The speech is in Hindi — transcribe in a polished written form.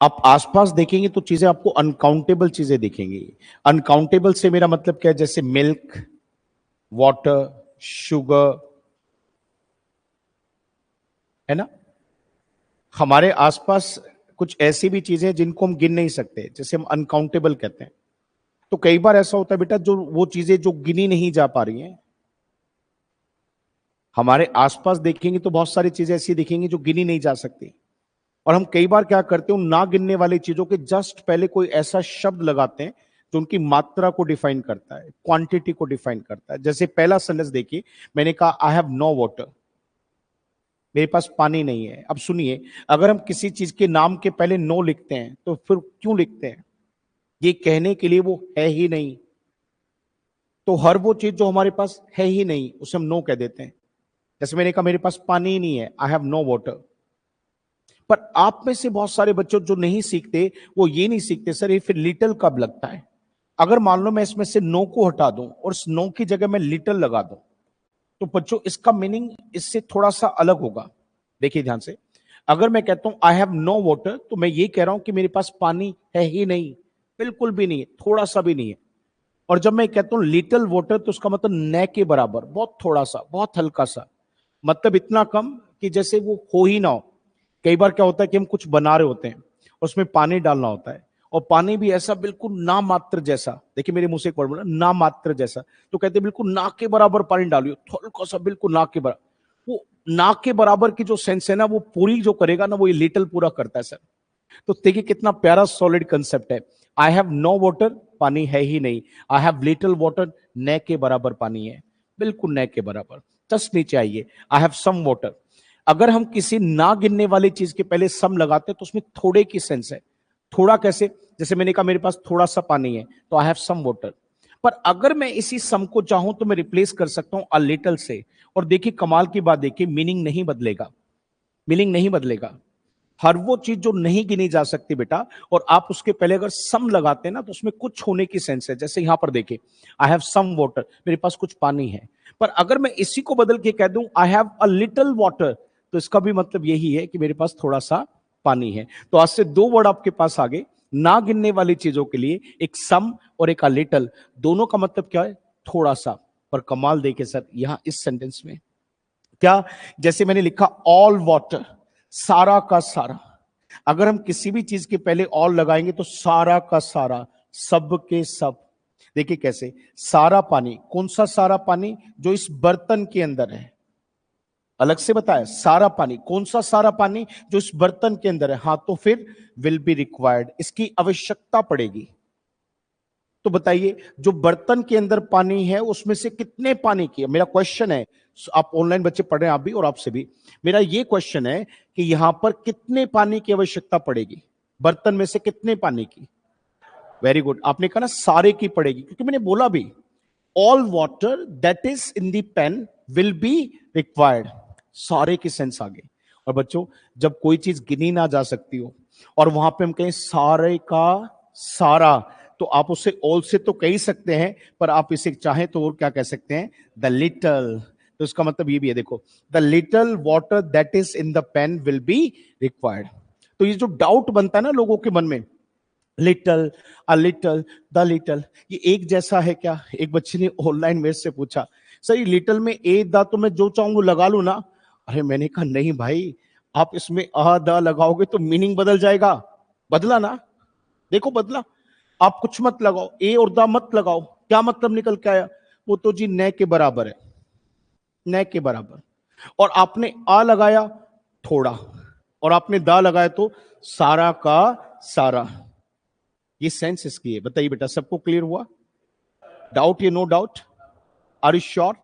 आप आसपास देखेंगे तो चीजें आपको अनकाउंटेबल चीजें दिखेंगी। अनकाउंटेबल से मेरा मतलब क्या है, जैसे मिल्क, वाटर, शुगर, है ना। हमारे आसपास कुछ ऐसी भी चीजें हैं जिनको हम गिन नहीं सकते, जैसे हम अनकाउंटेबल कहते हैं। तो कई बार ऐसा होता है बेटा, जो वो चीजें जो गिनी नहीं जा पा रही हैं, हमारे आसपास देखेंगे तो बहुत सारी चीजें ऐसी दिखेंगी जो गिनी नहीं जा सकती। और हम कई बार क्या करते हैं, उन ना गिनने वाली चीजों के जस्ट पहले कोई ऐसा शब्द लगाते हैं जो उनकी मात्रा को डिफाइन करता है, क्वांटिटी को डिफाइन करता है। जैसे पहला सेंटेंस देखिए, मैंने कहा आई हैव नो वाटर, मेरे पास पानी नहीं है। अब सुनिए, अगर हम किसी चीज के नाम के पहले नो लिखते हैं तो फिर क्यों लिखते हैं? ये कहने के लिए वो है ही नहीं। तो हर वो चीज जो हमारे पास है ही नहीं उसे हम नो कह देते हैं। जैसे मैंने कहा मेरे पास पानी ही नहीं है, आई हैव नो वाटर। पर आप में से बहुत सारे बच्चों जो नहीं सीखते, वो ये नहीं सीखते सर ये फिर लिटिल कब लगता है। अगर मान लो मैं इसमें से नो को हटा दूं और इस नो की जगह मैं लिटिल लगा दूं, तो बच्चों इसका मीनिंग इससे थोड़ा सा अलग होगा। देखिए ध्यान से, अगर मैं कहता हूं आई हैव नो वाटर, तो मैं ये कह रहा हूं कि मेरे पास पानी है ही नहीं, बिल्कुल भी नहीं है, थोड़ा सा भी नहीं है। और जब मैं कहता हूं लिटिल वाटर, तो उसका मतलब न के बराबर, बहुत थोड़ा सा, बहुत हल्का सा, मतलब इतना कम कि जैसे वो हो ही ना हो। कई बार क्या होता है कि हम कुछ बना रहे होते हैं, उसमें पानी डालना होता है, और पानी भी ऐसा बिल्कुल ना मात्र जैसा, देखिए मेरे मुंह से एक वर्ड बोला ना मात्र जैसा, तो कहते हैं बिल्कुल ना के बराबर पानी डालियो, थोड़ा सा बिल्कुल ना के बराबर। वो ना के बराबर की जो सेंस है ना, वो पूरी जो करेगा ना, वो ये लिटिल पूरा करता है सर। तो देखिए कितना प्यारा सॉलिड कंसेप्ट है। आई हैव नो वाटर, पानी है ही नहीं। आई हैव लिटिल वाटर, न के बराबर पानी है, बिल्कुल न के बराबर। जस्ट नीचे आइए, आई हैव सम वाटर। अगर हम किसी ना गिनने वाली चीज के पहले सम लगाते हैं तो उसमें थोड़े की सेंस है। थोड़ा कैसे? जैसे मैंने कहा मेरे पास थोड़ा सा पानी है, तो आई हैव सम वाटर। पर अगर मैं इसी सम को चाहूं तो मैं रिप्लेस कर सकता हूं अ लिटिल से। और देखिए कमाल की बात, देखिए मीनिंग नहीं बदलेगा, मीनिंग नहीं बदलेगा। हर वो चीज जो नहीं गिनी जा सकती बेटा, और आप उसके पहले अगर सम लगाते हैं ना, तो उसमें कुछ होने की सेंस है। जैसे यहां पर देखिए, आई हैव सम वाटर, मेरे पास कुछ पानी है। पर अगर मैं इसी को बदल के कह दूं I have a little water, तो इसका भी मतलब यही है कि मेरे पास थोड़ा सा पानी है। तो आज से दो वर्ड आपके पास आ गए ना गिनने वाली चीजों के लिए, एक सम और एक अ लिटिल। दोनों का मतलब क्या है? थोड़ा सा। पर कमाल देखे सर यहां इस सेंटेंस में क्या, जैसे मैंने लिखा ऑल वाटर, सारा का सारा। अगर हम किसी भी चीज के पहले ऑल लगाएंगे तो सारा का सारा, सब के सब। देखिए कैसे, सारा पानी, कौन सा सारा पानी? जो इस बर्तन के अंदर है। अलग से बताया, सारा पानी, कौन सा सारा पानी? जो इस बर्तन के अंदर है। हाँ, तो फिर विल बी रिक्वायर्ड, इसकी आवश्यकता पड़ेगी। तो बताइए, जो बर्तन के अंदर पानी है उसमें से कितने पानी की, मेरा क्वेश्चन है, आप ऑनलाइन बच्चे पढ़ रहे हैं, आप भी और आपसे भी, मेरा ये क्वेश्चन है कि यहां पर कितने पानी की आवश्यकता पड़ेगी? बर्तन में से कितने पानी की? वेरी गुड, आपने कहा ना सारे की पड़ेगी, क्योंकि मैंने बोला भी all water that is in the pan will be required. सारे की सेंस आ गई। और बच्चों, जब कोई चीज गिनी ना जा सकती हो और वहां पे हम कहें सारे का सारा, तो आप उसे ऑल से तो कह ही सकते हैं, पर आप इसे चाहें तो और क्या कह सकते हैं? The little. तो इसका मतलब ये भी है, देखो, the little water that is in the pan will be required. तो ये जो डाउट बनता है ना लोगों के मन में, little, a little, the little, ये एक जैसा है क्या? एक बच्चे ने ऑनलाइन मेरे से पूछा, सर ये लिटल में ए द तो मैं जो चाहूंगा लगा लू ना? अरे मैंने कहा नहीं भाई, आप इसमें अ द लगाओगे तो मीनिंग बदल जाएगा। बदला ना? देखो बदला। आप कुछ मत लगाओ, ए और द मत लगाओ, क्या मतलब निकल के आया? वो तो जी न के बराबर है, न के बराबर। और आपने आ लगाया थोड़ा, और आपने दा लगाया तो सारा का सारा। ये सेंस इसकी है। बताइए बेटा, सबको क्लियर हुआ? डाउट या no doubt? Are you sure?